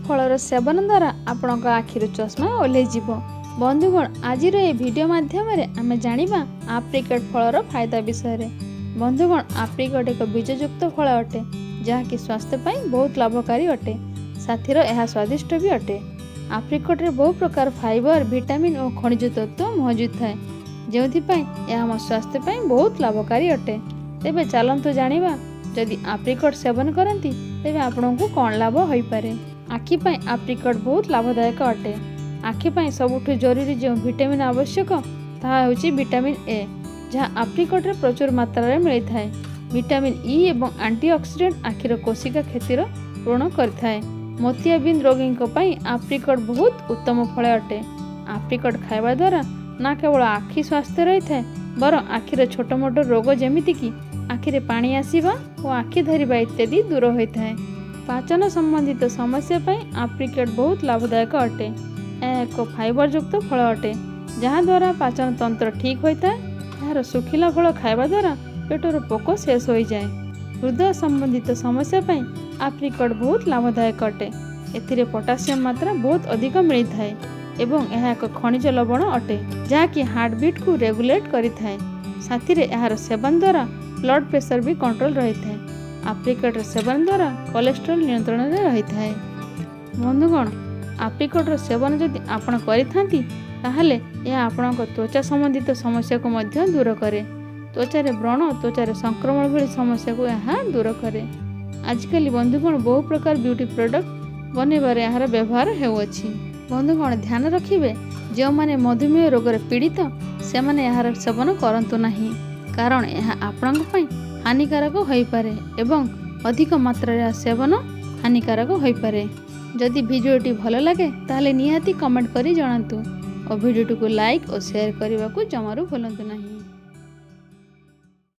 फलर seven द्वारा आपण आखिर चश्मा ओह्लैजिब। बंधुगण आज ये वीडियो माध्यम आम जानिबा आप्रिकट फलर फायदा विषय। बंधुगण आप्रिकट एक बीजयुक्त फल अटे जहाँकि स्वास्थ्य पाई बहुत लाभकारी अटे, साथीर यह स्वादिष्ट भी अटे। आप्रिकट रे बहु प्रकार फाइबर, विटामिन और खनिज तत्व मौजूद थाए जो यह आम स्वास्थ्य पाई बहुत लाभकारी अटे। तेबे चलंतु जानिबा जदि आप्रिकट सेवन करती तेबे आपको कौन लाभ हो पारे। आखि पाई आप्रिकट बहुत लाभदायक अटे। आखि पाई सबुठ जरूरी जो विटामिन आवश्यक ताहा होची विटामिन ए, जहाँ आप्रिकट रे प्रचुर मात्रा रे मिलि थाए। विटामिन ई एवं एंटीऑक्सीडेंट आखिर कोशिका क्षतिर पूर्ण करथाए। मोतियाबिंद रोगी पाई आप्रिकट बहुत उत्तम फल अटे। आप्रिकट खाइबा द्वारा ना केवल आखि स्वास्थ्य रही थाए बरं आखिर छोट मोट रोग जेमिति कि आखिरे पानी आसीबा और आखि धरिबा इत्यादि दूर होता है। पाचन संबंधित समस्या पाई आप्रिकट बहुत लाभदायक अटे। यह एक फाइबर युक्त फल अटे जहाँ द्वारा पाचन तंत्र ठीक होता है। यार सुखिला फल खाइबा द्वारा पेटर पोक शेष हो जाए। हृदय संबंधित समस्या पाई आप्रिकट बहुत लाभदायक अटे। एथिरे पोटासियम मात्रा बहुत अधिक मिलता है एवं यह एक खनिज लवण अटे जहाँकि हार्टबीट को रेगुलेट करिथाए। साथी रे यार सेवन द्वारा ब्लड प्रेशर भी कंट्रोल रही है। आप्रिकट सेवन द्वारा कोलेस्ट्रॉल नियंत्रण में रही है। बंधुगण आप्रिकट सेवन जदि आपण करिथांती ताहले यह आपण त्वचा संबंधित समस्या को मध्य दूर करे। त्वचारे व्रण, त्वचारे संक्रमण भली समस्या को यह दूर करे। आजकल बंधुगण बहु प्रकार ब्यूटी प्रोडक्ट बनैबार यार व्यवहार हेउअछि। बंधुगण ध्यान रखिबे जो माने मधुमेह रोग पीड़ित से माने यार सेवन करंतु नहीं, कारण यह आपण हानिकारक हो पारे एवं अधिक मात्रा सेवन हानिकारक हो पारे। जदि वीडियोटी भल लगे ताहले निहाती कमेंट करी जणांतु और वीडियोटी को लाइक और शेयर करने को जमारू भूलंतु नहीं।